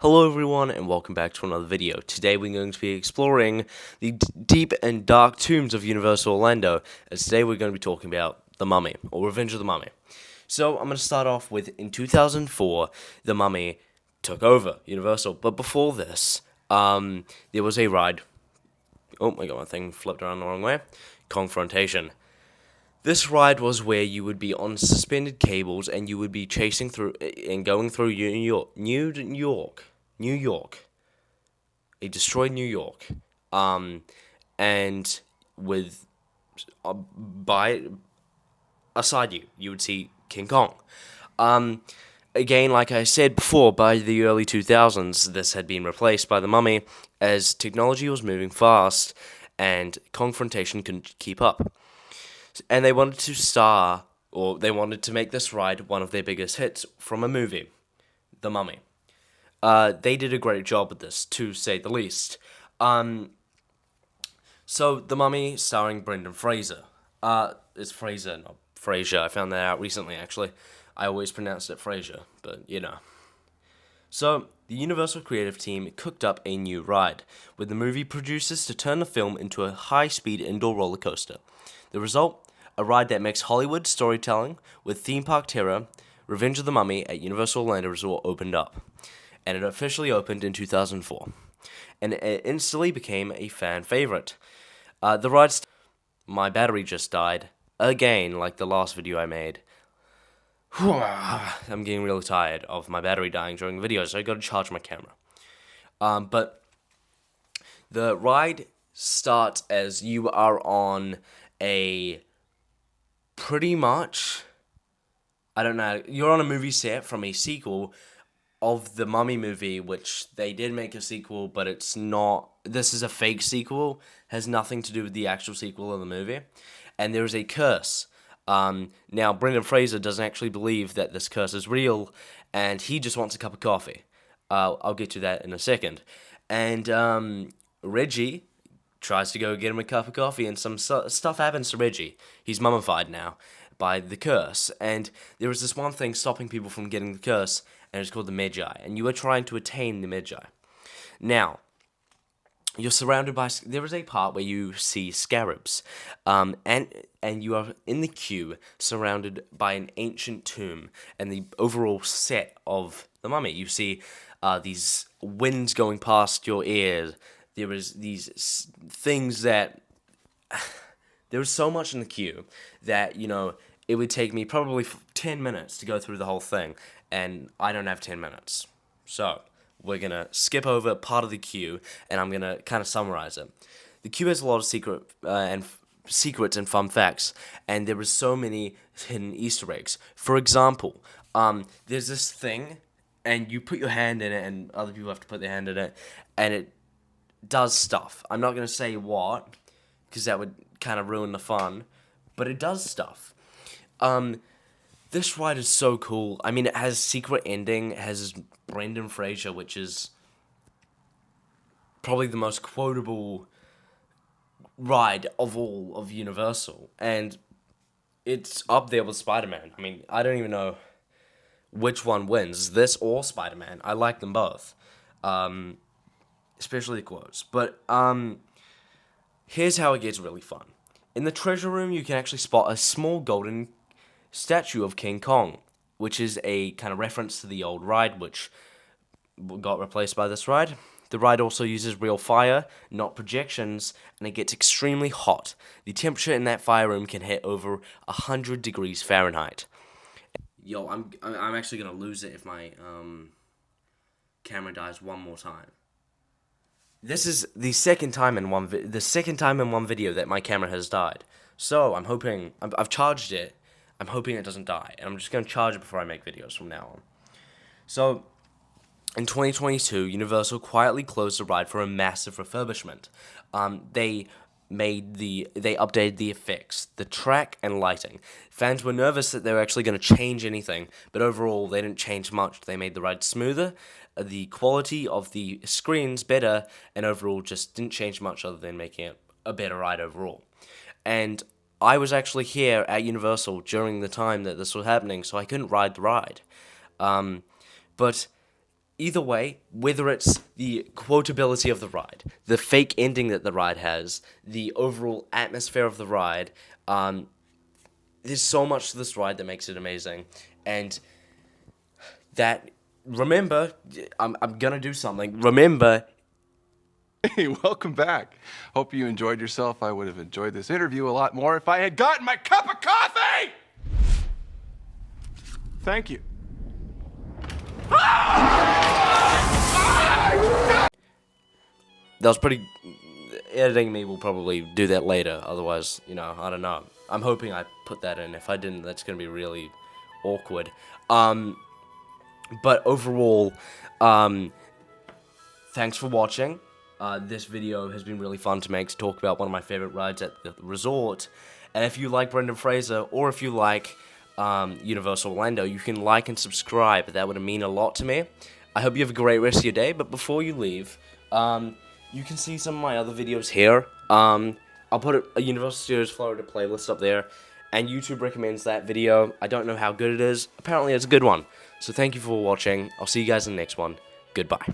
Hello everyone and welcome back to another video. Today we're going to be exploring the deep and dark tombs of Universal Orlando, as today we're going to be talking about The Mummy, or Revenge of the Mummy. So I'm going to start off with, in 2004, The Mummy took over Universal, but before this, there was a ride. Oh my god, my thing flipped around the wrong way. Confrontation. This ride was where you would be on suspended cables and you would be chasing through and going through New York, a destroyed New York, and with by aside you would see King Kong. Again, like I said before, by the early 2000s, this had been replaced by the Mummy as technology was moving fast and confrontation couldn't keep up. And they wanted they wanted to make this ride one of their biggest hits from a movie, The Mummy. They did a great job with this, to say the least. So, The Mummy, starring Brendan Fraser. It's Fraser, not Fraser. I found that out recently, actually. I always pronounced it Fraser, but you know. So, the Universal creative team cooked up a new ride, with the movie producers to turn the film into a high-speed indoor roller coaster. The result? A ride that mixed Hollywood storytelling with theme park terror. Revenge of the Mummy at Universal Orlando Resort opened up, and it officially opened in 2004, and it instantly became a fan favorite. The ride, my battery just died again, like the last video I made. I'm getting really tired of my battery dying during the video, so I got to charge my camera. But the ride starts as you are on a pretty much, I don't know, you're on a movie set from a sequel of the Mummy movie, which they did make a sequel, but it's not, this is a fake sequel, has nothing to do with the actual sequel of the movie, and there is a curse. Now, Brendan Fraser doesn't actually believe that this curse is real, and he just wants a cup of coffee. I'll get to that in a second. And Reggie tries to go get him a cup of coffee, and some stuff happens to Reggie. He's mummified now by the curse, and there is this one thing stopping people from getting the curse, and it's called the Magi, and you are trying to attain the Magi. Now, you're surrounded by, there is a part where you see scarabs, and you are in the queue, surrounded by an ancient tomb, and the overall set of the Mummy. You see these winds going past your ears. There is these things that, there was so much in the queue that, you know, it would take me probably 10 minutes to go through the whole thing, and I don't have 10 minutes. So, we're going to skip over part of the queue, and I'm going to kind of summarize it. The queue has a lot of secrets and fun facts, and there is so many hidden Easter eggs. For example, there's this thing, and you put your hand in it, and other people have to put their hand in it, and it does stuff. I'm not going to say what, because that would kind of ruin the fun, but it does stuff. This ride is so cool. I mean, it has secret ending. It has Brendan Fraser, which is probably the most quotable ride of all of Universal. And it's up there with Spider-Man. I mean, I don't even know which one wins, this or Spider-Man. I like them both. Especially the quotes. But, here's how it gets really fun. In the treasure room, you can actually spot a small golden statue of King Kong, which is a kind of reference to the old ride, which got replaced by this ride. The ride also uses real fire, not projections, and it gets extremely hot. The temperature in that fire room can hit over 100 degrees Fahrenheit. Yo, I'm actually gonna lose it if my camera dies one more time. This is the second time in one video that my camera has died. So I'm hoping I've charged it. I'm hoping it doesn't die, and I'm just gonna charge it before I make videos from now on. So, in 2022, Universal quietly closed the ride for a massive refurbishment. They updated the effects, the track, and lighting. Fans were nervous that they were actually going to change anything, but overall, they didn't change much. They made the ride smoother, the quality of the screens better, and overall just didn't change much other than making it a better ride overall. And I was actually here at Universal during the time that this was happening, so I couldn't ride the ride. But either way, whether it's the quotability of the ride, the fake ending that the ride has, the overall atmosphere of the ride, there's so much to this ride that makes it amazing. And that, remember, I'm gonna do something. Remember. Hey, welcome back. Hope you enjoyed yourself. I would have enjoyed this interview a lot more if I had gotten my cup of coffee! Thank you. That was pretty. Editing me will probably do that later. Otherwise, I don't know. I'm hoping I put that in. If I didn't, that's gonna be really awkward. But overall, thanks for watching. This video has been really fun to make, to talk about one of my favorite rides at the resort. And if you like Brendan Fraser, or if you like Universal Orlando, you can like and subscribe. That would mean a lot to me. I hope you have a great rest of your day. But before you leave, you can see some of my other videos here. I'll put a Universal Studios Florida playlist up there, and YouTube recommends that video. I don't know how good it is. Apparently it's a good one. So thank you for watching. I'll see you guys in the next one. Goodbye.